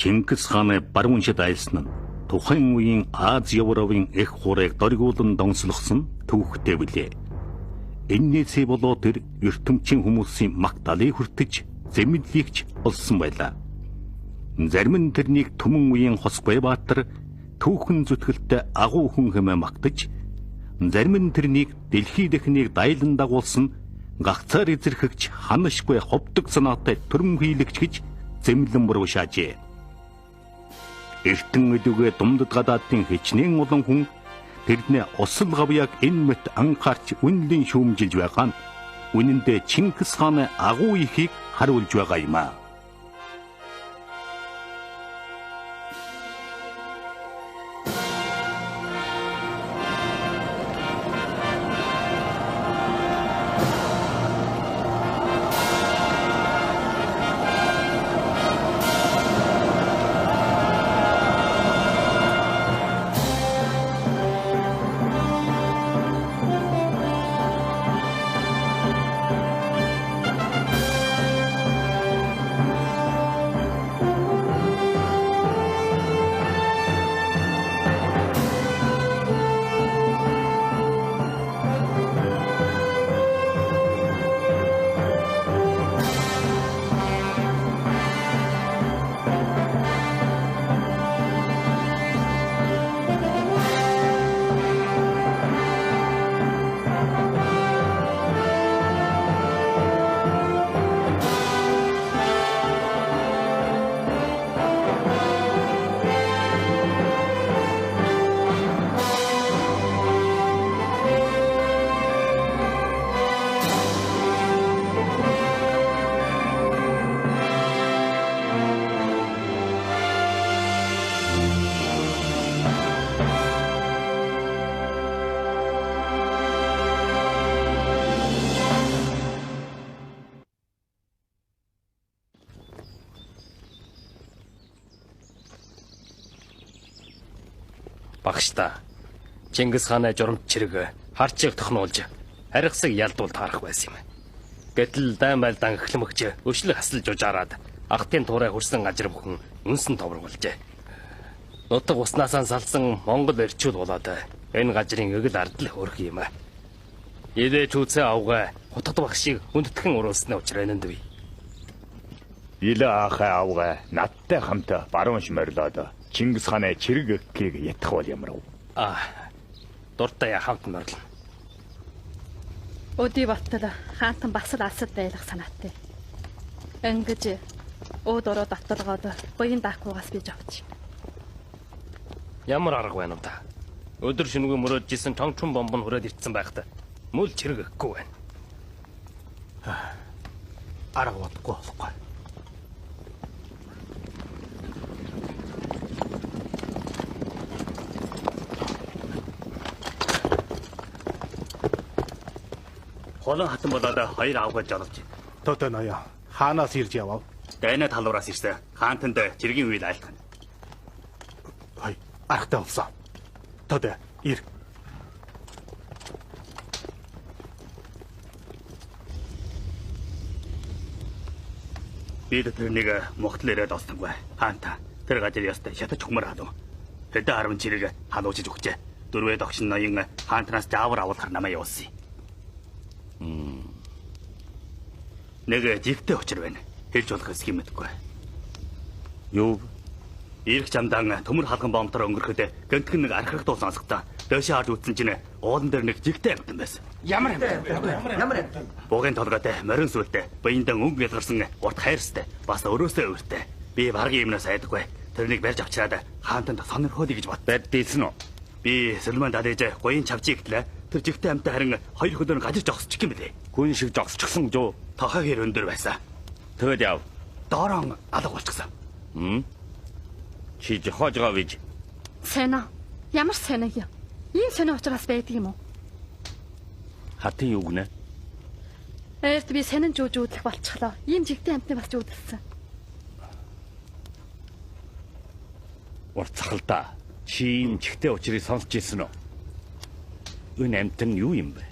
Чингис хааны баруун шид айлсан нь тухайн үеийн Аз Европын эх хуурайг доргиулан донслогсон түүхтэй билээ. Эннээсээ болоод тэр ертөнцийн хүмүүсийн магтаалыг хүртэж зэмлэлийгч болсон байлаа. Зарим нь тэрнийг түмэн үеийн Хосбай баатар түүхэн зүтгэлтэй агуу хүн хэмээн магтаж, зарим нь тэрнийг дэлхий дахныг дайлан дагуулсан гагцаар эзэрхэгч ханашгүй ховдог санаатай төрөм хийлэгч гэж зэмлэн буруушаажээ. Эртэн өдөгөө думдад гадаадын хичнээн олон хүн тэрнээ осол гавьяаг энэ мэт анхаарч үнэлэн шүүмжилж байгаа нь үнэн дээр Чингис хааны агуу ихийг харуулж байгаа юм аа. Багшта Чингис хааны журамт чирэг харчиг тохнуулж харгасыг ялдуул таарах байсан юм. Гэтэл дайн байлдаан эхлэмэгч өшлөг хасалж ужаарад ахтын туурай хөрсөн гажир бүхэн үнсэн товрголжээ. Нутаг уснасаа салсан Монгол эрчүүд болоод энэ гажрын эгэл ардл хөрөх юм. Идэж үцээ авгаа хутгад багшийг хүндэтгэн уруулсны учраа нэнд бий. Илэ ахаа авгаа надтай хамт баруун шмөрлөөд Чингис хааны чирэг экгийг ятах бол ямар вэ? Дуртай хамт морлоо. Өдий баттал хаантан бас л алсад байлах санаатай. Ингэж өөд ороо давталгоод буян даахгүйгаас биж авч. Ямар арга байна уу та? Өдөр шөнөгүй мөрөөджсэн тонгчун бомб нь хүрээд ирсэн байхад мөл чирэг эхгүй байна. Арга бодохгүй болохгүй. Холон хатан болоод хоёр авгаж жоловч. Тото ноё. Хаанаас ирж явав? Дайны талуураас ирсэн. Хаантанд чиргийн үед айлтгана. Хай, аргатай болсон. Тото, ир. Бид тэрнийг могтол ирээд олсонгүй. Хаанта тэр гажир ястай шатаж хумар халуу. Тэдэ 10 чирэг халуучиж өгчээ. Дөрвөө догшин ноён хаантанаас заавар авуулахар намайг явуулсан. Нэг живтэй учир байна. Хэлж болох хэсэг юм гэдэггүй. Юу? Ирэх замдан төмөр халган бомбоор өнгөрөхөд гэнтхэн нэг архирах дуу сонсогдоо. Дөөшөө харж үзсэн чинь уулан дээр нэг живтэй амтан байсан. Ямар амтан? Буугийн толгойтой, морин сүлтэй, баяндан өнгө ялгарсан урт хайрстай, бас өрөөсөө өртөө. Би баргийн юмнаас айдаггүй. Тэрнийг барьж авчираад хаантанд сонирхоолё гэж бод. Барьд дийлсэн үү? Би Сэлман далээж гоён чавчиг гэтлээ. Тэр живтэй амтан харин хоёр хөлөөр гажиж жогсчих юм билээ. Хүн шиг жогсчихсан жоо. Тохоо хэр өндөр байсан. Тэгэд яв. Доорон алга болчихсон. Чи жохож байгаа виж. Сэна. Ямар сэна юм? Ийм сэна учраас байдаг юм уу? Хатын юу гэнэ? Эрт би сэнэн жүүжүүлэх болчихлоо. Ийм жигтэй амтны бас жүүдэлсэн. Урцхал та. Чи ийм чихтэй учрыг сонсч ирсэн үү? Энэ амтан юу юм бэ?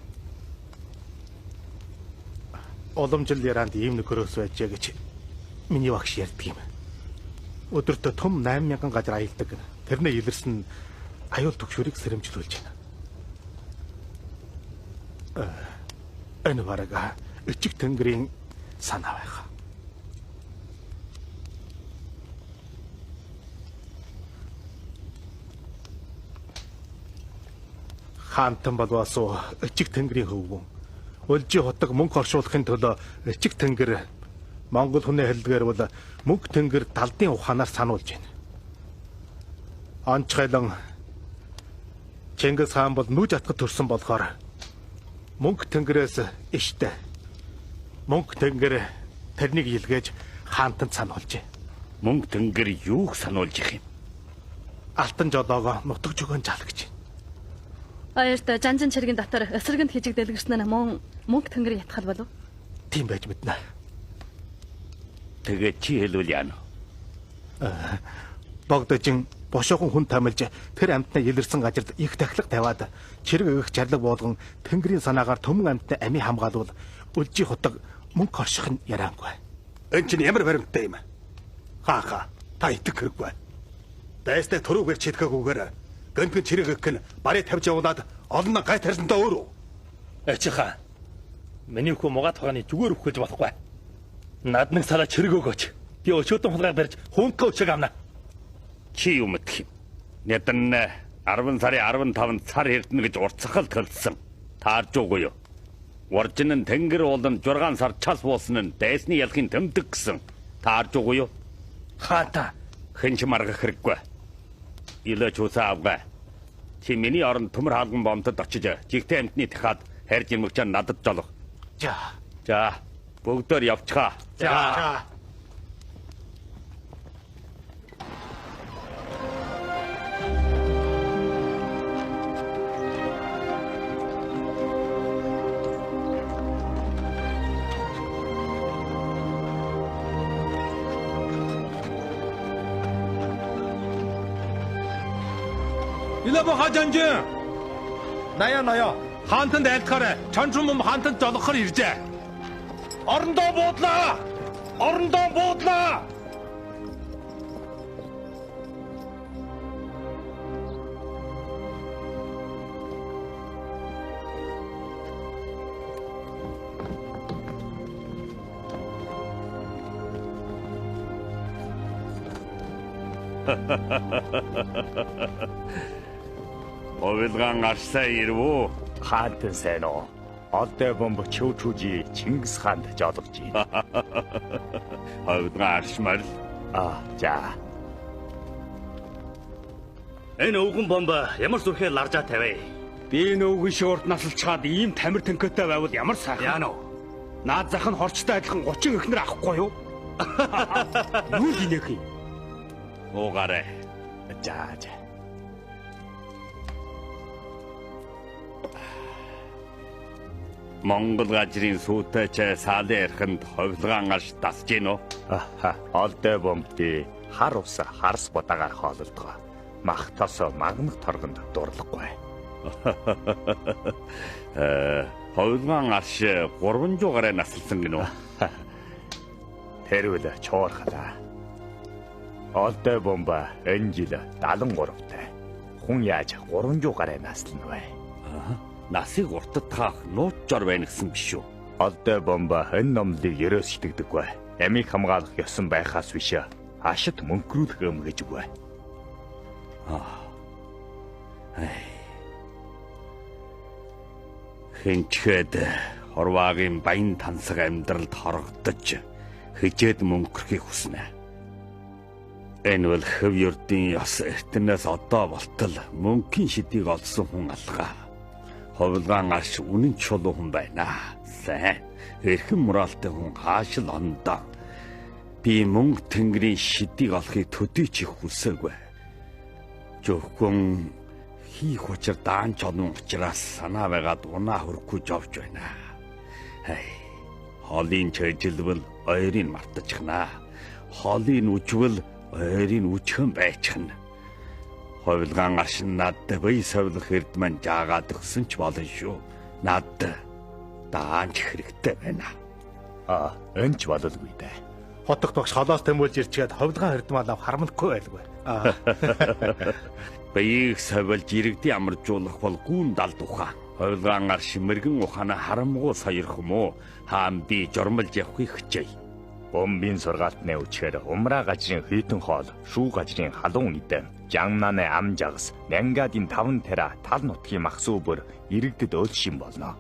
Уламжил яранд ийм нөхөрөөс байжээ гэж миний багш ярьдаг юм. өдөртөө том 8,000 газар аялдаг. Тэрнээ илэрсэн аюул төгшөрийг сэрэмжлүүлж байна. Энэ бараг өчиг тэнгэрийн санаа байх. Хаантан болвасуу өчиг тэнгэрийн хөвгөн. Өлжи хотог мөнгө оршуулахын төлөө өчиг тэнгэр Монгол хүний хэллэгээр бол мөнгө тэнгэр далдын ухаанаар сануулж байна. Онцгойлон Чингис хаан бол нүж атгад төрсөн болохоор мөнгө тэнгэрээс иштэй. Мөнгө тэнгэр тэрнийг илгээж хаантанд сануулж. Мөнгө тэнгэр юуг сануулж их юм? Алтан жолоогоо нутагж өгөн жалгаж. Баярт жанжин чиргийн дотор эсрэгэнд хижиг дэлгэрсэн нь мөнгө тэнгэр ятгал болов? Тийм байж мэднэ. Тэгээ чи хэлвэл яана? Богдожин бошоохон хүн тамилж тэр амьтнаа илэрсэн газарт их тахлаг тавиад чирэг өгөх чарлаг болгон тэнгэрийн санаагаар төмөн амьтнаа ами хамгаалвал өлжи хотог мөнгө орших нь яриангүй. Энэ чинь ямар баримттай юм? Хаа та итэг хэрэггүй. Дайстай төрүүгээр читгээгүйгээр гэнтэн чирэг өгөх нь барыг тавьж явуулаад олон гай тарсантаа өөрөө. Ачихаа. Миний хүү мугаад хааны зүгээр өгөх гэж болохгүй. Над нэг сараа чирэг өгөөч. Би өчигдөр хулгай барьж хүнтгөө өчиг авна. Чи юу мэдэх юм? Нэдэн 10 сарын 15-нд цар эрдэнэ гэж уртсахал төлсөн. Таарж уугүй юу? Уржин нь тэнгэр ууланд 6 сар час буусан нь дайсны ялхын төмдөг гэсэн. Таарж уугүй юу? Хаата. Хэнч маргах хэрэггүй. Илээч усаа авгаа. Чи миний оронд төмөр хаалган бомтод очиж жигтэй амтны дахиад хайрж ирмэгч надад жолох. За бүгдээр явчихаа. За. Илэбо хажанжин. Ная. Хаантанд айлтгаарай. Чанчум хаантанд жолохор иржээ. Орондоо буудлаа. Овилгаан арсаа ирвүү. Хаантан сайн уу? Олдой бомб чөвчүүжи Чингис хаанд жолгож байна. Овилгаан аршмаар. За. Энэ өвгөн бомб ямар зүрхээ ларжаа тавиа. Би нөөгийн шуурд насалчаад ийм тамир тэнхөтэй байвал ямар сайхан. Яана уу? Наад зах нь хорчтой адилхан 30 эхнэр авахгүй юу? Юу гинэх юм? Уугаарай. За. Монгол газрын сүйтэйч саалын эрхэнд ховилгаан арш дасж гин үү? Олдой бомбти хар ус харс бодагаар хоололдгоо. Махтасо магнах торгонд дурлахгүй. Ховилгаан арш 300 гараа насалсан гинөө. Тэрвэл чуурхалаа. Олдой бомба энэ жил 73-тай. Хүн яаж 300 гараа наслана вэ? Насыг уртад таах нууц жор байна гэсэн биш үү? Олдой бомба энэ номлыг ерөөс итгэдэггүй. Амийг хамгаалах ёсон байхаас биш. Ашид мөнгөрүүлэх юм гэж үгүй. Хинчгээд хорваагийн баян тансаг амьдралд хорогдож хижээд мөнгөрөхийг хүснэ. Энэ бол хөв ердийн ёс эртнээс одоо болтол мөнгөний шидийг олсон хүн алгаа. Ховилгаан арш үнэн чулуу хүн байна. Сайн. Эрхэм моралтай хүн хаашил ондоо. Би мөнгө тэнгэрийн шидийг олохыг төдийч их хүсээгүй. Зөвхөн хийх учир даанч олон учраас санаа байгаад унаа хөрөхгүй жовж байна. Хоолын чэжилвэл ойрыг мартчихна. Хоолын үжвэл ойрыг үжихэн байчихна. Ховилгаан арш надад бие совлох эрд маань жаагаад өгсөн ч болно шүү. Надад даанч хэрэгтэй байна. Энэ ч бололгүй дээ. Хотог тогш холоос тэмүүлж ирчгээд ховлган хордмоо нав харамлахгүй байлгүй. Баяыг совилж иргэдийн амаржуулах бол гүн дал тухай. Ховлгаанаар шимэргэн ухаана харамгуу саярх юм уу? Хаан би жормолж явахыг хичээе. Бомбын сургаалтны үчээр умраа гажрын хитэн хоол, шүү гажрын халуун идэм, жамнааны ам жагас, мянгадын 5 тера тал нутгийн махсуу бүр иргэдэд өөлшин болно.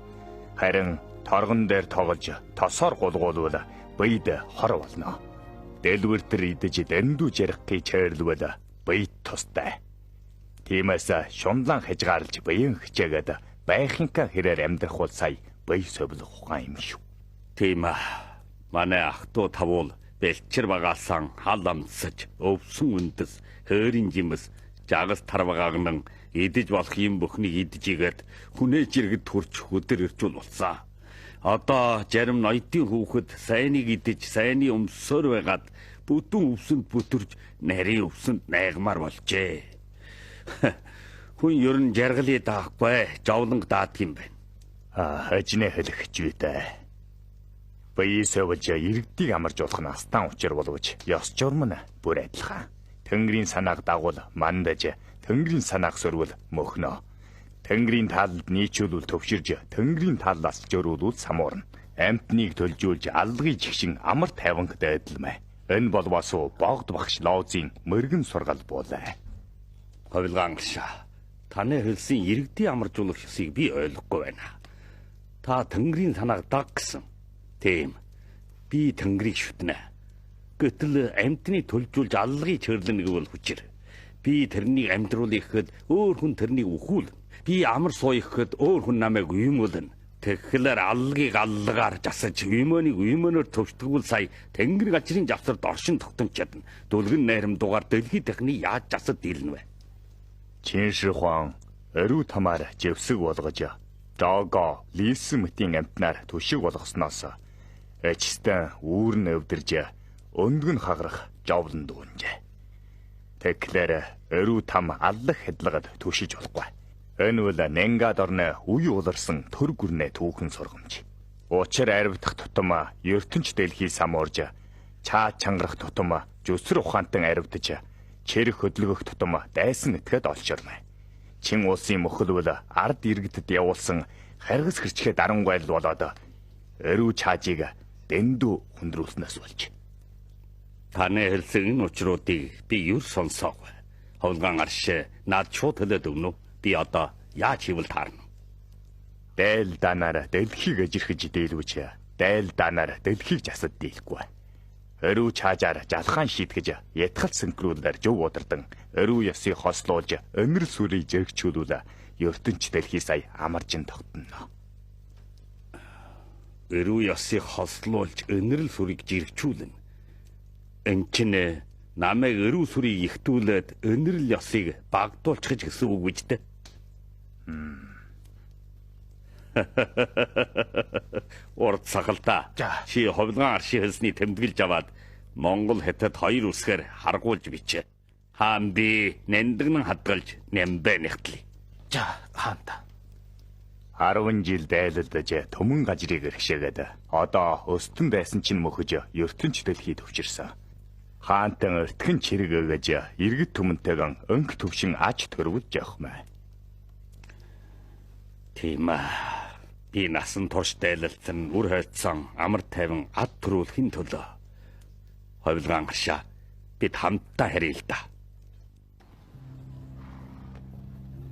Харин торгон дээр тоглож тосоор гулгуулвал баяд хор болно. Дэлгүртэр идэж дэндүү жарихыг чэрлвэл баяд тустай. Тиймээс шунлан хажгаарлж баян хичээгээд байхынхаа хэрээр амьдрах бол сая бая совлох ухаан юм шүү. Тийм аа. Манай ах トゥ тавуул бэлчэр багаасан хал амсаж өвсөн үндэс хойрын жимс жагас тарвагаагнан идэж болох юм бүхнийг идчихгээд хүнээж иргэд төрч өдөр ирчүүл болсон. Одоо зарим ноёдын хүүхэд сайныг идэж сайны өмсөөр байгаад бүтэн өвсөнд бүтэрч нарийн өвсөнд найгмаар болжээ. Хүн ер нь жаргалыг даахгүй жовлонг даадаг юм байна. Хажны хэлэх чүйтэй. Баяй совилж иргэдийг амарж болох нь астан учир боловч ёс журам нь бүр адилхан. Тэнгэрийн санааг дагуул мандаж, тэнгэрийн санааг сөрвөл мөхнө. Тэнгэрийн таалд нийцүүлвэл төвширж, тэнгэрийн тааллаас жөрүүлвэл самуурна. Амьтныг төлжүүлж аллагыг жигшин амар тайвангтай адилмэ. Энэ бол бас богд багш Лаозын мөргөн сургал буулаа. Ховлгаан гişа. Таны хэлсэн иргэдийн амаржуулах ёсыг би ойлгохгүй байна. Та тэнгэрийн санааг даг гэсэн. Тийм. Би тэнгэрийг шүтнэ. Гэтэл амьтныг төлжүүлж аллагыг чөрлөнө гэвэл хүчээр. Би тэрнийг амьдруулах гэхэд өөр хүн тэрнийг өхүүлнэ. Би амар суух гэхэд өөр хүн намайг уймуулна. Тэгэхээр аллагыг аллагаар засаж уймоныг уймоноор төвшдөгвөл сая тэнгэр гажрын завсарт оршин тогтомч чадна. Дүлгэн найрам дугаар дэлхий техник яаж засад дийлнэ вэ? Чинши хуан өрөө тамаар живсэг болгож Дого лисмтийн амтнаар түшиг болгосноос эчстэн үүрн өвдөрж өндгөн хагарах жовлон дуунжээ. Тэгэхээр өрөө там аллах хэдлагад түшиж болохгүй. Энэ бол Нэнгад орны үе уларсан төр гүрнэ түүхэн сургамж. Учир аривдах тутам ертөнч дэлхий самуурж чаа чангарах тутам зүсэр ухаантан аривдаж чирэх хөдөлгөх тутам дайсан этгээд олширмай. Чин улсын мөхөлвөл ард иргэдэд явуулсан харгас хэрчгээ дарангуйл болоод өрөө чаажийг дэндүү хүндрүүлснээс болж. Таны хэлсэн энэ учруудыг би юр сонсоогүй. Ховлгаан арш над шууд хэлээд өгнө. Би одоо яаж хийвэл таарна? Дээл данаар дэлхийг ажирхэж дийлвэж, дээл данаар дэлхийг засад дийлэхгүй. Өрөө чаажаар жалхан шийтгэж, ятгал синхруулаар жив удардан, өрөө ёсыг хослуулж, өнөр сүрийг зэрэгчүүлүүл ертөнч дэлхий сая амаржин тогтно. Өрөө ёсыг хослуулж, өнөрл сүрийг зэрэгчүүлнэ. Энэ чинь намайг өрөө сүрийг ихтүүлээд өнөрл ёсыг багдуулчих гэсэн үг биз дээ. Урд сахалта. Чи ховлгаан арши хэлсний тэмдэглэж аваад Монгол хятад хоёр үсгээр харгуулж бичээ. Хаан би нэндгэн хадгалж нэмбэ нэгтлээ. За хаанта. 10 жил дайлалдаж төмөн гажрыг эрхшээгээд одоо өстөн байсан чинь мөхөж ертөнч дэлхий төвчирсэн. Хаантан өртгөн чирэг өгөж иргэд түмэнтэйгэн өнг төвшин аж төрвөлж явах мэ. Тийм аа. Би насан турш дайлалсан үр хайцсан амар тайван ад төрүүлэхин төлөө. Ховлгаан гаршаа бид хамтдаа харъя л да.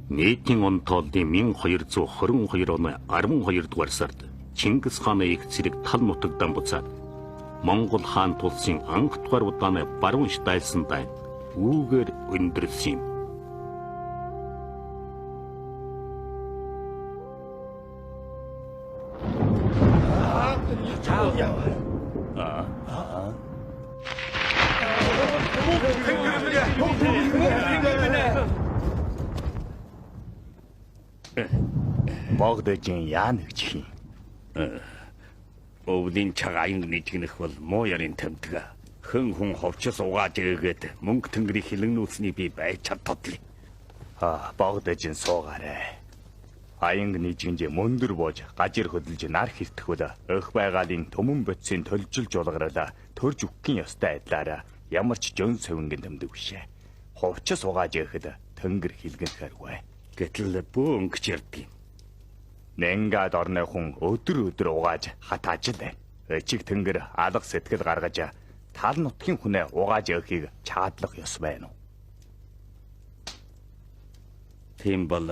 Нийтийн онцлогийн 1222 оны 12 дугаар сард Чингис хааны их зэрэг тал нутагдан буцаад Монгол хаан тулсын анх дугаар удааны баруун штайлсан дайн үүгээр өндөрлсөн юм. Богдожин яан гэж юм. Өвлийн чаг аян нэгнэх бол муу ярин тэмдэг. Хүн ховчос угааж игээд мөнгө тэнгэрийн хилэн нүүцний би байж чадтодлээ. Богдожин суугаарэ. Аянг нийжгэнж мөндөр бууж гажир хөдөлж нар хиртгэхүүл өх байгалийн төмөн бодисын төлжилж улгараа төрж үхгийн ёстой айдлаараа ямар ч жон совингийн тэмдэг бишээ. Хувцас угааж яхад тэнгэр хилгэнхэргүй. Гэтэл бөө өнгөч ярдгийг. Нэнгад орны хүн өдөр угааж хатааж л байна. Чиг тэнгэр алга сэтгэл гаргаж тал нутгийн хүнээ угааж явахыг чаадлах ёс байна уу? Тийм бол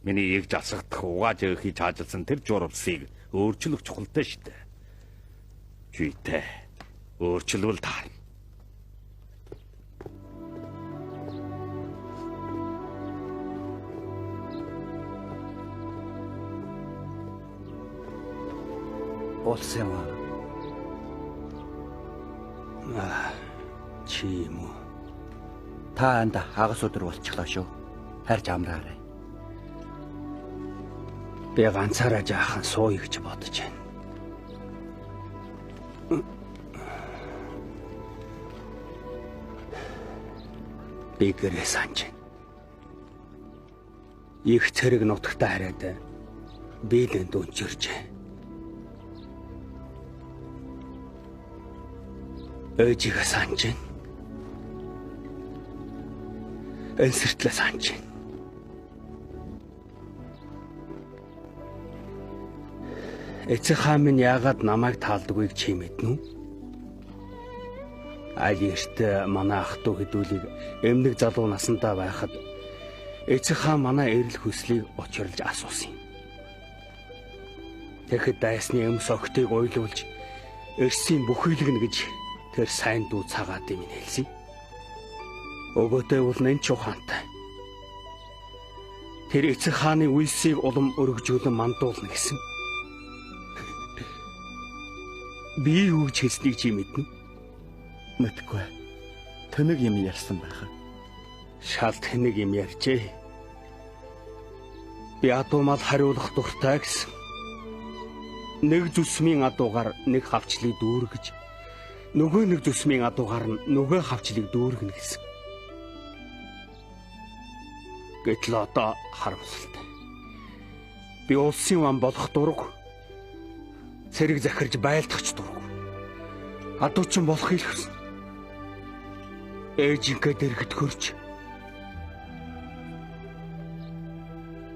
миний ийг засагдах угааж явахыг чаажилсан тэр журвсыг өөрчлөх чухалтай шүү дээ. Жүйтэй өөрчлөвл таарна. Болсон юм аа. Чи юм уу? Та анда хагас өдөр болчихлоо шүү. Харж амраарай. Би ганцаараа жаахан сууя гэж бодож байна. Би гэрээ санаж байна. Их цэрэг нутагтаа хараад биелэнд өнчөрч. Ээжигээ санаж байна. Энсэртлээ санаж байна. Эцэг хаан минь яагаад намайг таалдаггүйг чи мэднэ үү? Аль эрт манай ах トゥ хэдүүлийг эмнэг залуу насандаа байхад эцэг хаан манай эрэл хүслийг учруулж асуусан юм. Тэгэхэд дайсны өмс огтыг уйлуулж эрсийн бүхийлгэнэ гэж тэр сайн дүү цагаад юм хэлсэн. Өгөөтэй бол нэн ч ухаантай. Тэр эцэг хааны үйлсийг улам өргөжүүлэн мандуулна гэсэн. Би юу гэж хэлснийг чи мэднэ? Мэдгүй. Тэнэг юм ярьсан байхаа. Шал тэнэг юм ярьжээ. Би адуумал хариулах дуртай гэсэн. Нэг зүсмийн адуугаар нэг хавчлыг дүүргэж, нөгөө нэг зүсмийн адуугаар нь нөгөө хавчлыг дүүргэнэ гэсэн. Гэтэл одоо харамсалтай. Би улсын ван болох дург, цэрэг захирж байлдахч дург. Адуучин болохыг хүснэ. Ээжингээ дэргэд хөрж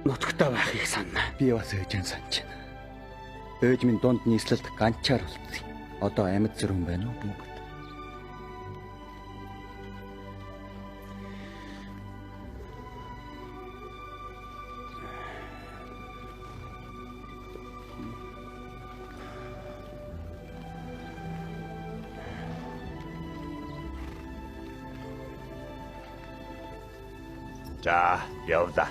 нутагтаа байхыг санана. Би бас ээжэн санаж байна. Ээж минь дунд нийслэлд ганчаар болцсон. Одоо амьд зэрэг байна уу бүгд? 자, 여우다.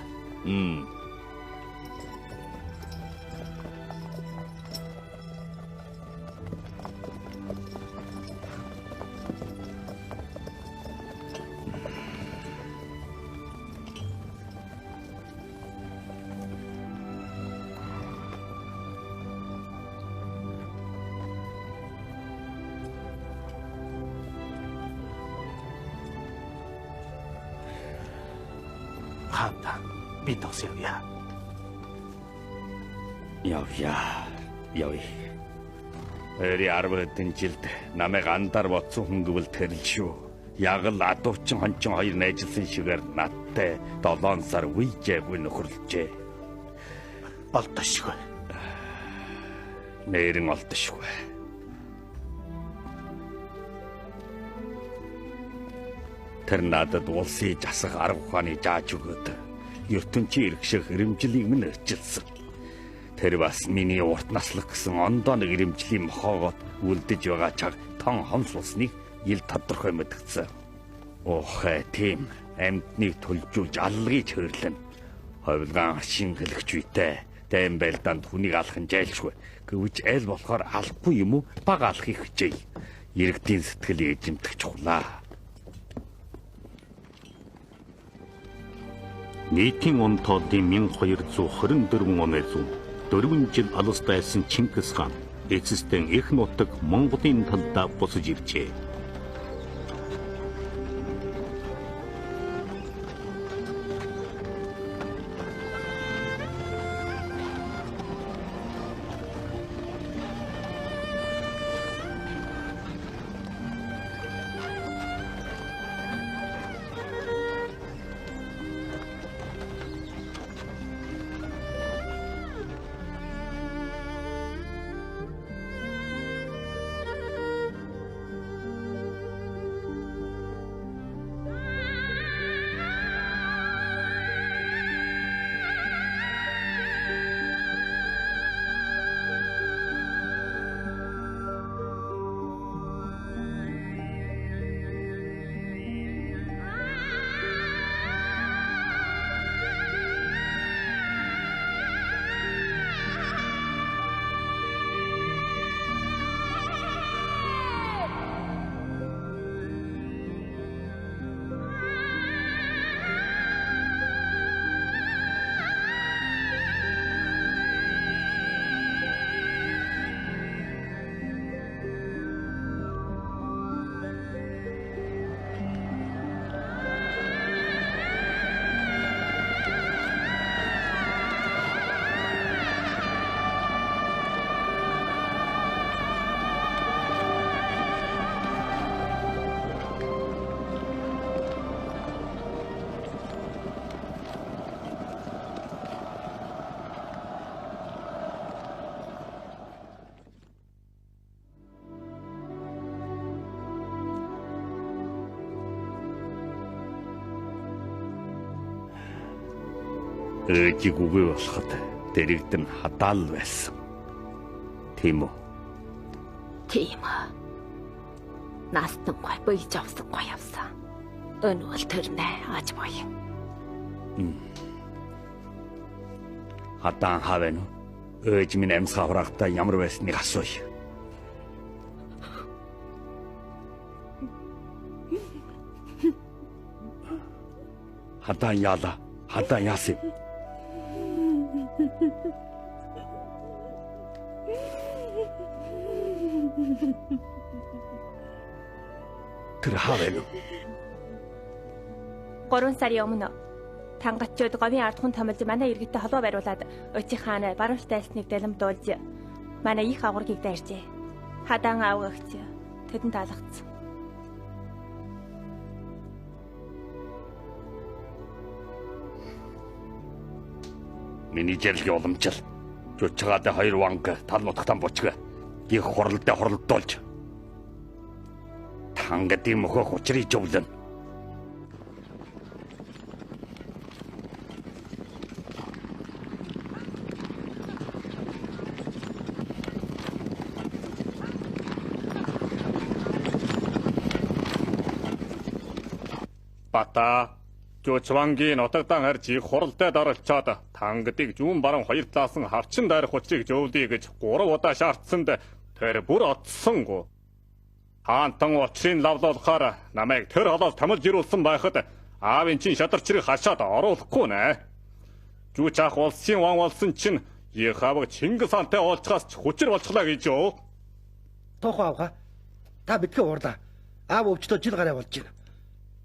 Хаан би тос явъя. Явъя. Эри 10 хэдэн жилд намайг андаар бодсон хүн гэвэл тэрл шүү. Яг л адуучин хончин хоёр найжилсан шигээр надтай 7 сар үйжээгүй нөхөрлөжээ. Олдошгүй. Нэрэн олдошгүй. Тэр надад улсын засах арга ухааны зааж өгөөд ертөнцийн иргэших ирэмжлийг минь өрчилсөн. Тэр бас миний урт наслах гэсэн ондоо нэг ирэмжлийн мохоогоод үлдэж байгаа чаг тон хомс усныг ил тодорхой мэдгдсэн. Охэ тийм амьтныг төлжүүлж аллагыг хөрлөн. Ховлгаан шин хэлэгч үйтэй. Дэм байлдаанд хүнийг алах нь жайлшгүй. Гэвч аль болохоор алахгүй юм уу? Баг алахыг хичээе. Иргэдийн сэтгэл эзэмдэх чухлаа. Нийтийн онтоодын 1224 оны зүүн 4 жил алс дайсан Чингис хаан эцэстэн их нутаг Монголын талдаа босож иржээ. өөжиг үгүй болоход дэрэгд нь хадаал байсан. Тийм үү? Тийм үү. Настан гой бийж авсан гой явсан. Энэ бол тэрнэ аж боё. Хадаан хавэн үү? Өөж минь амьсгаа хураахтаа ямар байсныг асууя. Хадаан яала. Хадаан яасан. Тэр хавэн үү? 3 сарын өмнө тангаччууд говийн ардхан томилж манай иргэдтэй холбоо бариулаад Өчиг хааны баруун тайлсныг далимдуулж манай их агуургийг дайржээ. Хадаан аавгагч тэдэнд таалагдсан. Миний жирлэгийн уламжил жучгаатай 2 ванг тал нутагтан бучг их хурлдаа хурлдуулж тангадын мөхөх учрыг зөвлөн. Бата Жучвангийн нутагдан харж их хуралдаад оролцоод тангадыг зүүн баруун хоёр талаас нь харчин дайрах учрыг зөвлөе гэж 3 удаа шаардсанд тэр бүр оцсонгүй. Хаантан учрыг лавлуулахаар намайг тэр холоос томилж ирүүлсэн байхад аавын чин шадарчрыг хашаад оруулахгүй нэ. Жуучаах улсын ван болсон чинь Ихавг Чингис хаантай уулзахаас ч хүчээр болчихлаа гэж юу? Тохоо авга. Та битгий уурлаа. Аав өвчтөө жил гараа болж байна.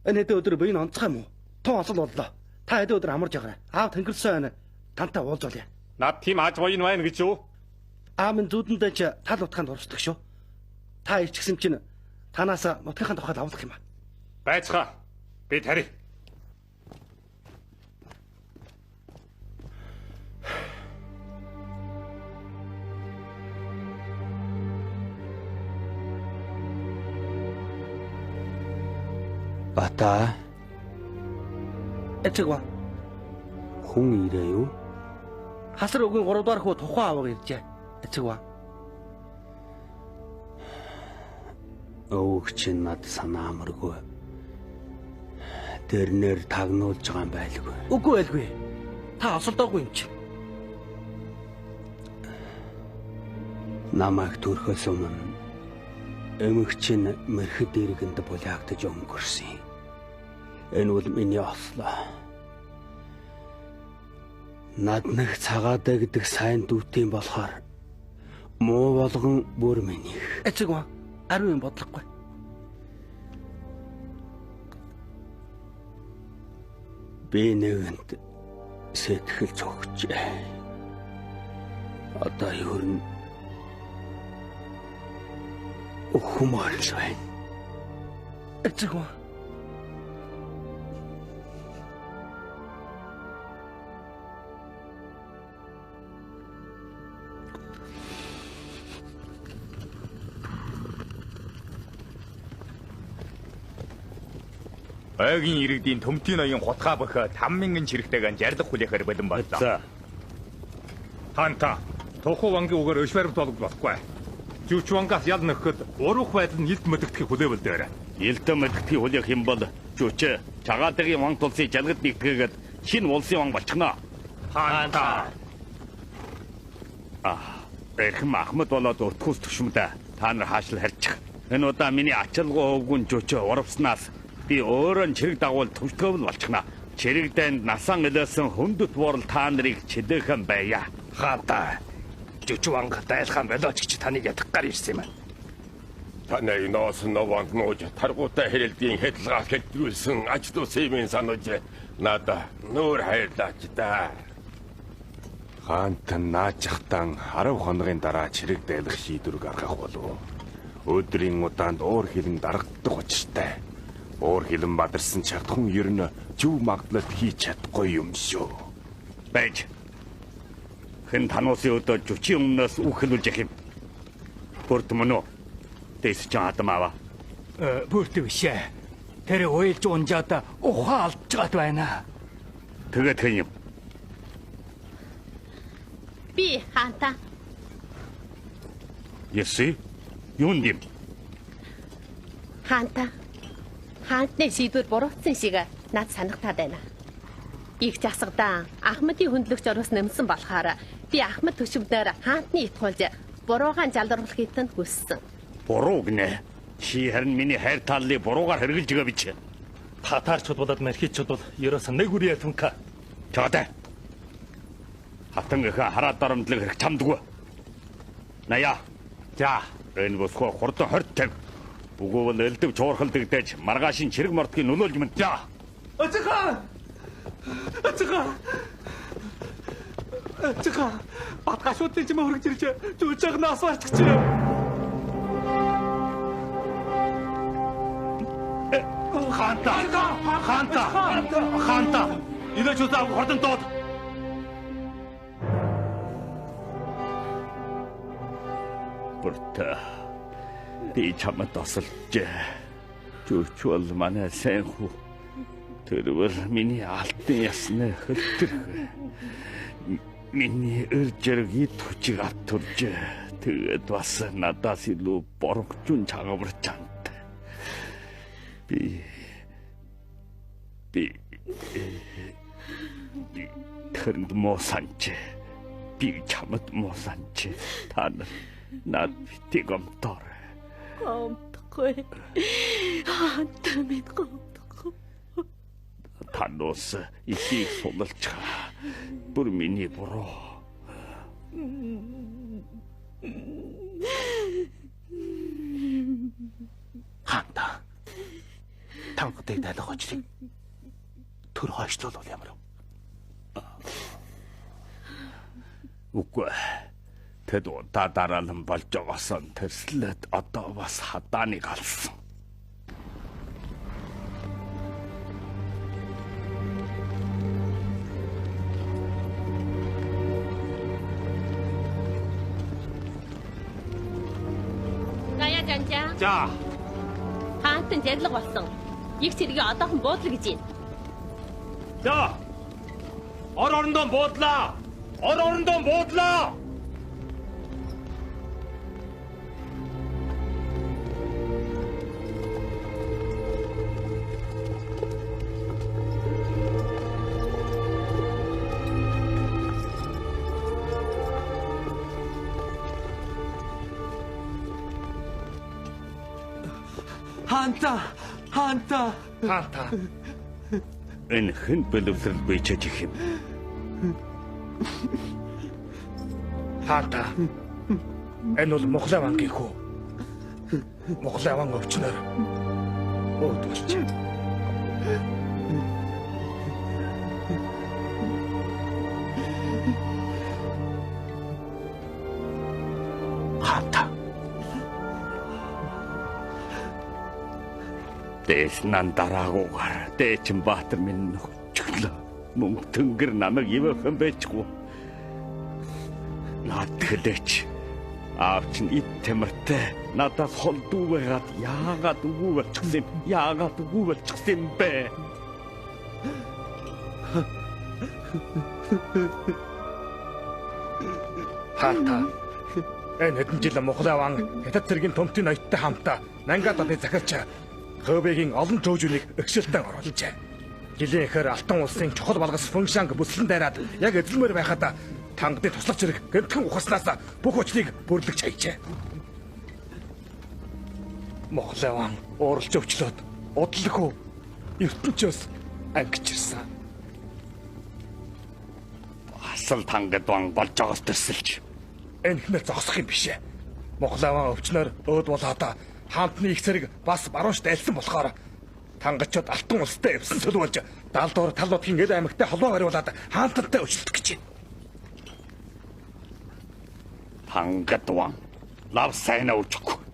Энэ хэдэн өдөр биеийн онцгой юм уу? Тун осол боллоо. Та хэдэн өдөр амарч яваарай. Аав тэнгэрсэн байна. Тантай уулзуулъя. Над тийм аж буйн байна гэж юу? Аав минь зүудэндээ ч тал утгаанд орчдөг шүү. Та ичгсэн чинь танаас нутгийн тухайд авлах юм аа. Байцгаа. Би тарих. Бата. Эцэгва. Хүн ирээ юу? Хасар өгийн 3 дахь хүү тухайн аваг иржээ. Эцэгва. Өвгч над санаа амаргүй. Тэрнэр тагнуулж байгаа юм байлгүй. Үгүй байлгүй. Та осолдоогүй юм чи. Намайг төрхөөс өмнө эмэгч нь мэрхэд иргэнд булаагдаж өнгөрсөн. Энэ бол миний ослоо. Над нэг цагаатай гэдэг сайн дүүтэй болохоор муу болгон бүр минийх. Эцэгва. Ариун бодлохгүй. Би нэгэнт сэтгэл зогсжээ. Одоо юу н Ухмаарл байна. Эцэгва. Ойгийн иргэдийн төмтийн ноён хутгаа бөх 5,000 чирэгтэйгэн жарлах хүлээхээр бэлэн боллоо. Ханта тухайн вангийн үгээр өшвэрт болохгүй. Жучвангаас ял нөхөд уруух байдал нь илт мэдэгдэхийг хүлээвэл дээр. Илт мэдэгдэхийг хүлээх юм бол жуч чагаадагийн ван тулсыг жалгад нэгтгээгээд шинэ улсын ван болчихно. Ханта. Эрхэм Ахмад болоод өртгөөс төвшмөдөө та нар хаашил харьчих. Энэ удаа миний ачаалгуу өвгүн жуч урвснаас би өөрөө чирэг дагуул төвчгөөл болчихно. Чирэг дайнд насаан элэсэн хөндөт буурал та нарыг чилээхэн байя. Хаата. Жучванг дайлхан болооч гэж таныг ятгахаар ирсэн юм байна. Танай ноос нованг нууж таргуутай хэрэлдийн хэдлгаа хэлтрүүлсэн ажлуу сэмэн санаж надаа нүүр хайрлаач да. Хаантан наачхтан 10 хоногийн дараа чирэг дайлах шийдвэр гаргах болов. Өдрийн удаанд уур хилэн дарагддаг учиртай. Уур хилэн бадарсан чагдхан ер нь зөв магдлалт хийж чадахгүй юм шүү. Байж. Хэн тануусын өдөө жучийн өмнөөс үхэлүүлж явах юм. Бүрт мөн үү? Дэс ч атамава. Бүрт бишээ. Тэр уйлж унжаад ухаан алдчихад байна. Тэгээд хэн юм? Би хаантаа. Яси? Юунд юм? Хаантаа. Хаантны шийдвэр буруутсан шиг над санагтаад байна. Их засагдан Ахмадын хөндлөгч орос нэмсэн болохоор би Ахмад төшөвдөр хаантны итгуулж буруугаан жалруулахыг нь хүссэн. Буруу гинэ. Чи харин миний хайр тааллыг буруугаар хэрэгжилж байгаа биз? Татарчуд болоод мархичуд бол ерөөсөн нэг үрийн түнка. Чагатай. Хатан ихэ хараад дарамтлаг хэрэг чамдгүй. Наяа. За, энэ босхоо хурдан 20 50. Бүгөөл элдв чуурхал дэгдэж маргаашийн чирэг мортгийг нөлөөлж мэд. За. Ацгаа. Батгашуудын чимээ хөргөж ирж зүүж байгнаас барчгч. Ханта. Идэж усаа хурдан доод. Бүртэ. Би чамд тасалж. Чүчүүл манай сайн хүү. Тэрвэр миний алтын ясны хөлтөр. Миний өржирэг ид хүчийг автурж. Тэгээд бас надаас илүү борогчун чагааварч чамд. Би тэрэнд мосанч. Би чамд мосанч. Та над битэг амтар. Гомдохгүй. Хаантаа минь гомдохгүй. Танос ихийг сулалж. Бүр миний буруу. Хаантаа. Тангуудыг дайлах очрыг төр хойшлуулвал ямар вэ? Үгүй. Тэд удаа дараалан болж байгаас нь тэрслээд одоо бас хадааныг алсан. Гая жанжаа. За. Хаантан зарлаг болсон. Их цэргийн одоохон буудлаа гэж байна. За. Орондоо буудлаа. Орондоо буудлаа. Хаантаа. Энэ хэн бэлэвлэл бичиж их юм. Хаантаа. Энэ бол Монголын авангийн хүү. Монголын аван өвчнөр. Өөдөлч. Хаантаа. Дэснан дараагуугаар Дээчин Баатар минь нөхчглөө. Мөнгө тэнгэр намайг ивэхэн байчгүй. Наад хэлээч. Аавч нь ит тэмэртэй надаас хол дүүгээд яагаад үгүй болчихсон юм? Яагаад үгүй болчихсон юм бэ? Хаантаа. Энэ хэдэн жил Монголын аван Хятад цэргийн төмтийн ноёттой хамтаа Нангад одны захирч Хөөбегийн олон төвжүүнийг өгшөлтөнд оруулжээ. Жилийн ихэр Алтан улсын чухал балгас Фүншанг бүслэн дайраад яг эзлэмээр байхад тангадын туслах зэрэг гэмтхэн ухаснаас бүх хүчлийг бүрлэгч хайжээ. Монголын аван ууралж өвчлөөд удлахуу ертөнчөөс ангичирсан. Асал тангад ван болж байгаас төсөлж. Энэ хэмээл зогсох юм бишээ. Монголын аван өвчнөр өөд болоод хаантны их зэрэг бас баруунш дайлсан болохоор тангачууд Алтан улстай эвсэн сөлвөлж далдуур талуудын эд аймагтай холбоо бариулаад хаантантай өчлөлтөх гэж байна. Тангад ван лав сайна үжихгүй.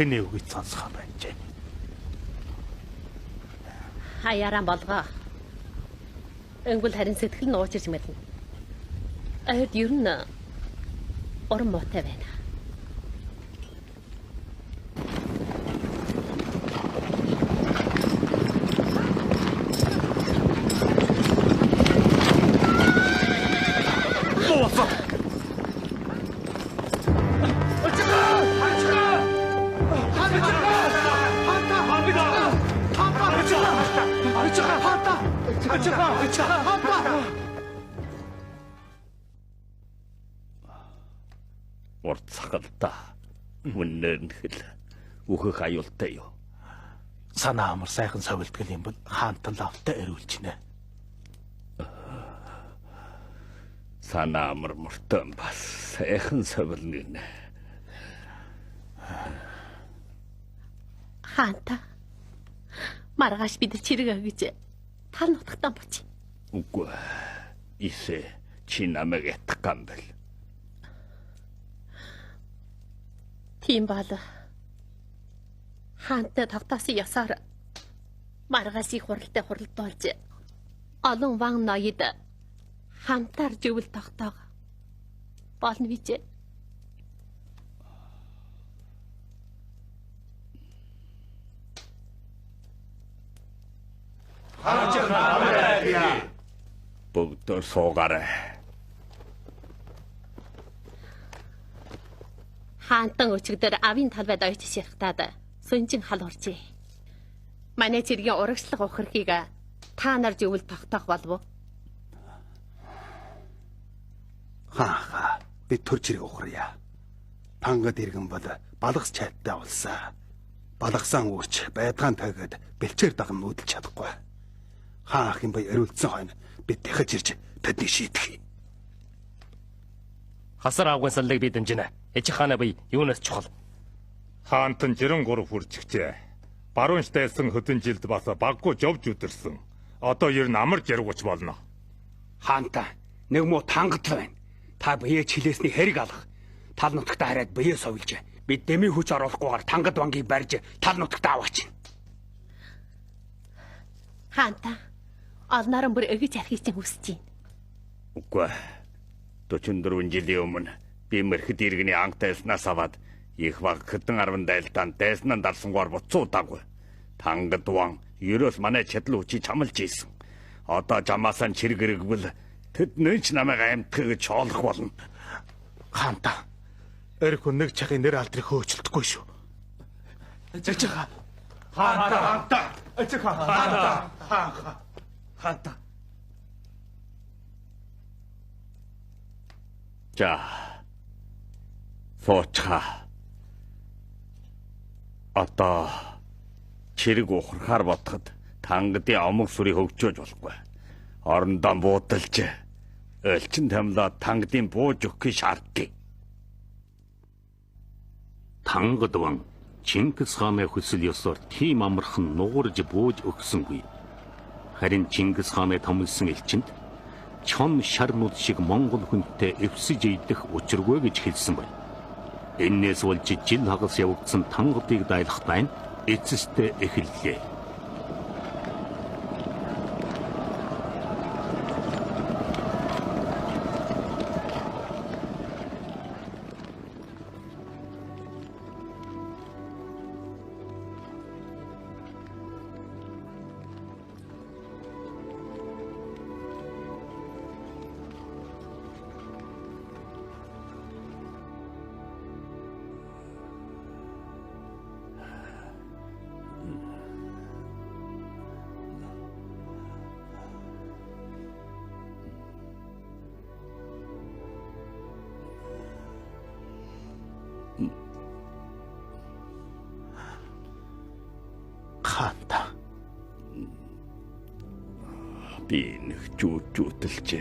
дахин үгийг сонсох юм байна. Хаяараа болгоо. Өнгөл харин сэтгэл нь уучирч мэлнэ. Айд ер нь орон муутай байна. Уртсагалта. Үнэн хэл. Үхэх аюултай юу? Санаа амар сайхан совилдгал юм бол хаантан лавтай эрүүлж нэ. Санаа амар мөртөн бас сайхан совилнэ. Хаанта. Маргааш бид чирэг гэж тал нутагтаа буч. Үгүй. Исэ чи намайг ятгах юм бэл. Тийм бал. Хаантай тавтаасан ясаар маргааш их хуралтай хуралдуулж олон ван ноёд хамтаар живэл тогтоог болно бич. Бүгд суугаарай. Хаантан өчигдөр авийн талбайд ойч ширхтаад сүнжин хал уржээ. Манай цэргийн урагшлах ухрахыг та нар живэл тогтоох болов уу? Хаа бид төр чирэг ухрая. Пангад иргэн бол балгас чайттай улсаа. Балгасан үүрч байдгаан тагад бэлчээр даган нүүдэлж чадахгүй. Хаан ах юм бай өрүүлдсэн хойно бид дахиж ирж тэдний шийдэх. Хасар авган саллыг би дэмжинэ. Эцэг хаана бай юунаас чухал? Хаантан 93 хүрчихжээ. Баруун штайсан хөдөн жилд бас баггүй жовж үдэрсэн. Одоо ер нь амар жаргууч болно. Хаанта нэг муу тангатл байна. Та бие чилээсний хэрэг алах. Тал нутагтаа хараад бие совилж. Бид дэмий хүч оруулахгүйгээр тангад бангийг барьж тал нутагтаа аваач. Хаанта олноор бүр өгөж архийг чинь хүсэж байна. Үгүй. 44 жилийн өмнө би мэрхэд иргэний анх дайснаас аваад их баг хэдэн 10 дайлтаанд дайснаа дарсангаар буцуу даггүй. Тангад ван ерөөс манай чадал хүчийг чамлж ийсэн. Одоо жамаасан чирэг иргвэл тэд нэж намайг амьтгах гэж олох болно. Хаанта. Эрх нэг чахын нэр алдрыг хөөцөлдөхгүй шүү. Эцэг хаанта. Эцэг хаанта. Хаанта. За. Фочха. Одоо чирэг ухрахаар бодоход тангадын омог сүрийг хөгжөөж болохгүй. Орондоо буудалж элчин тамлаад тангадын бууж өгөх шаарддаг. Тангад ван Чингис хааны хүсэл ёсоор тийм амархан нугарж бууж өгсөнгүй. Харин Чингис хааны томилсон элчинд чон шарнууд шиг Монгол хүнтэй эвсэж идэх учиргүй гэж хэлсэн байна. Энээс болж жил хагас явагдсан тангадыг дайлах дайн эцэстээ эхэллээ. Хаанта. Би нэг жуудэлж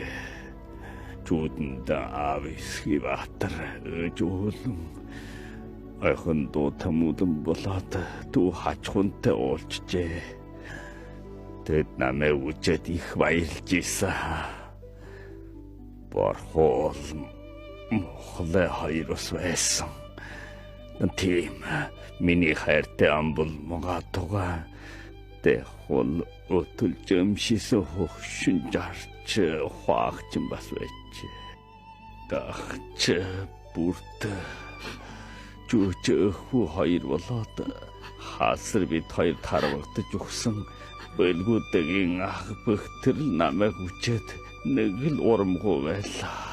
жуудэнд ависхи баатар жуулан айхан дуу тамуудан болоод дүү хачхунтай уулзжээ. Тэд намайг үжээд их баярлж ийсэн. Борхол мохле хоёроос байсан. Тийм миний хайртай ам бол магадгүй тэхол өтөл жимшисэн хөгшин жарч хаагч бас байж. Дагч бүрт жүжигхүү хоёр болоод хасар бид хоёр тарвагдаж өгсөн бэлгүүдийн ах бөхтөрл намайг хүчээд нэг л урамгүй байлаа.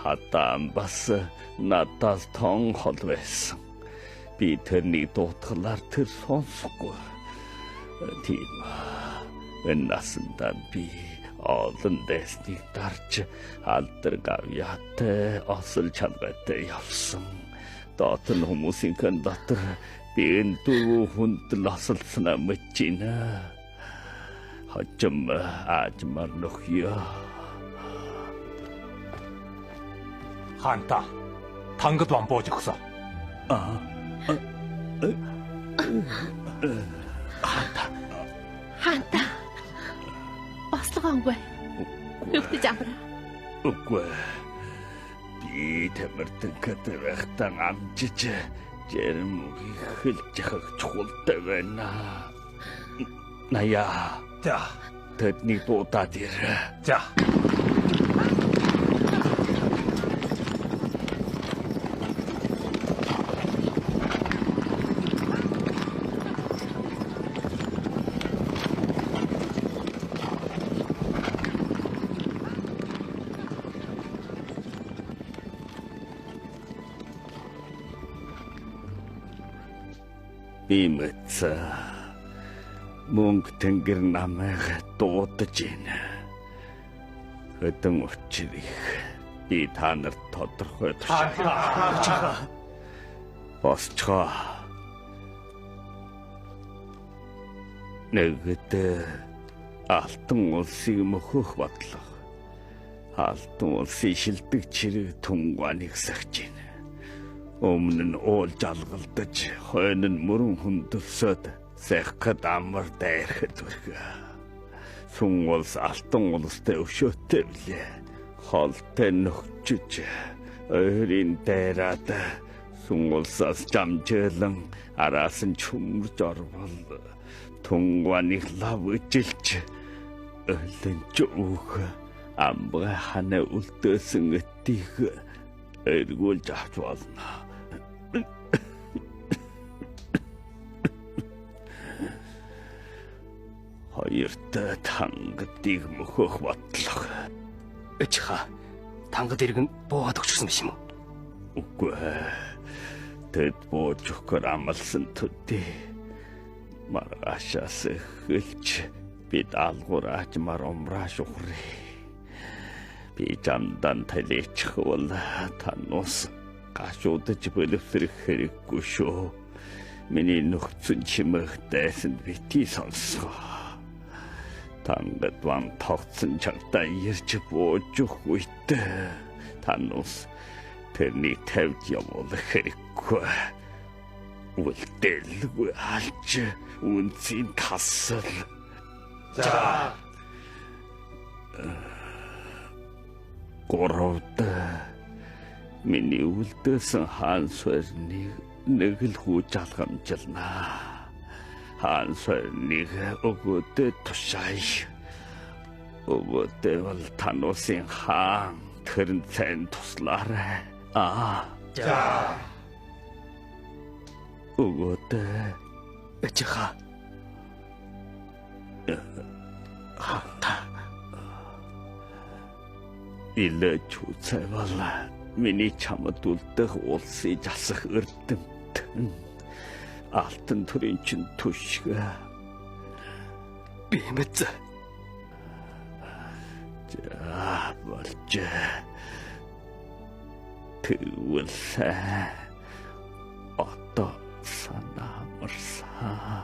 Хатаан бас надаас тон хол байсан. Би тэрний дутгалаар тэр сонсохгүй. Тийм энэ насандаа би олон дэснийг дарж алдар гавьяатай осол чангатай явсан. Дотор хүмүүсийн хэн дотор би энэ дөрвөн хүнд лосолсноо мэдчихнэ. Хожим аажмар нөхё. хаанта тангад вам бууж өгсөн. Хаанта. Ослогоонгүй. Нүхтэж амраа. Үгүй. Би тамиртан катавахтан амжиж жермөгийг хэлж явах чухалтай байна. Наяа. За. Тэдний дуудаад ир. За. Имэц мөнгө тэнгэр намайг дуудаж байна. Хэдэн учрыг би та нарт тодорхойлж байна. Босчоо. Нэгд алтан улсыг мөхөх бодлого. Алтан улсын шилдэг чирэг Түнгааныг сахиж байна. Өмнө нь уул жалгалдаж, хойно нь мөрөн хөндөлсөд сайхад амар дайрахад үргэ. Сүн улс алтан улстай өвшөөтэй билээ. Холтой нөхчөж, ойрын дайраад сүн улсаас жамжээлан араас нь чөмөрж орвол Түнгааныг лав ижилж өлөнч өөх амбай хана үлдээсэн этих эргүүлж авч болно. Хоёрт тангадыг мөхөх бодлого. Ичха тангад иргэн буугаад өгчихсөн биш юм уу? Үгүй. Тэд бууж өгөхөр амласан төдий. Маргаашаас эхэлж бид алгуур аажмаар умрааш ухрээ. Би жандан талийчих бол танус гашуудаж бэлэвсрэх хэрэггүй шүү. Миний нөхцөн чимэх дайсанд бити сонсгоо. Тангад вам тогтсон чагтаа ирж бууж өгөх үедээ танус тэрний тавьж явуулах хэрэггүй. Үлдээлгүй алж үнцийн тасал. За. Горовд миний үлдээсэн хаан сойрныг нэг л хууж алхамжилнаа. Хаан сойрныг өгөөдөө тушааш. Өгөөдөө бол танусын хаан тэрэн цайн туслаарай. За. Өгөөдөө ичха. Хаанта. Илэж үцэвал миний чамд үлдэх улсыг засах эрдэмт. Алтан төрийн чин түшгэ. Би мэд. За болж. Тэгвэл одоо санаамарсаа.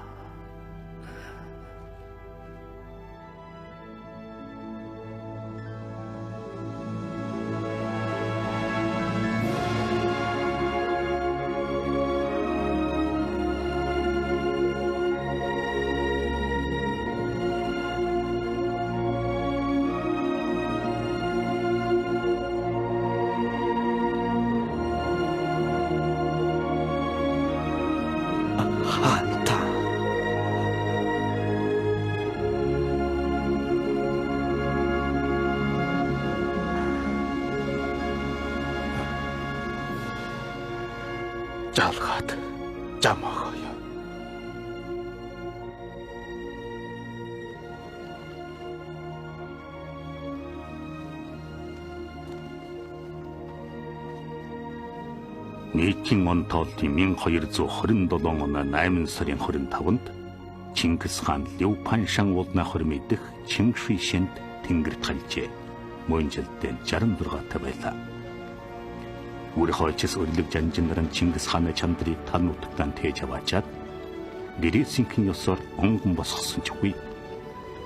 жалгаад жамахая. Нийтийн он тоолтын 1227 оны 8 сарын 25-нд Чингис хаан Левпаншан уулна хормын дэх Чингшишэнд тэнгэрт хальжээ. Мөн жилдээ 66 байлаа. Өөрийнхөө өрлөг жанжиндаран Чингис хааны чандрыг тал нутагтаа тээж аваачаад гэрээсийнхэн ёсоор онгон босгосон ч үгүй.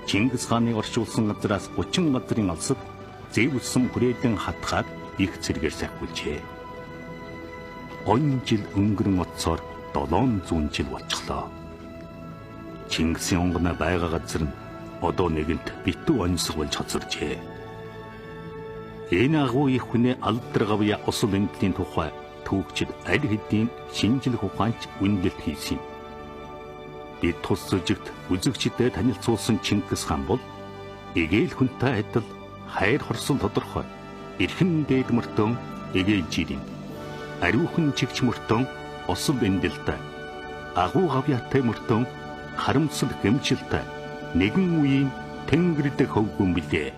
Чингис хааны оршуулсан газраас 30 газрын алсад зэвэлсэн хүрээлэн хатгаад их зэргээр сахиулжээ. Он жил өнгөрөн оцоор 700 жил болчихлоо. Чингисийн онгоно байгаа газар нь одоо нэгэнт битүү онцгой болж хоцоржээ. Энэ агуу их хүнээ алдаргавья осол эндлийн тухай түүхчид аль хэдийн шинжлэх ухаанч үнэлэлт хийсэн. Бид тус зүжигт үзэгчдэд танилцуулсан Чингис хаан бол эгээл хүнтэй адил хайр хорсон тодорхой эрхэн дээд мөртөн эгээл жирийн ариухан чигч мөртөн осол эндэлтэй агуу гавьяатай мөртөн харамсал гэмшилтэй нэгэн үеийн тэнгэрдэг хөвгүн билээ.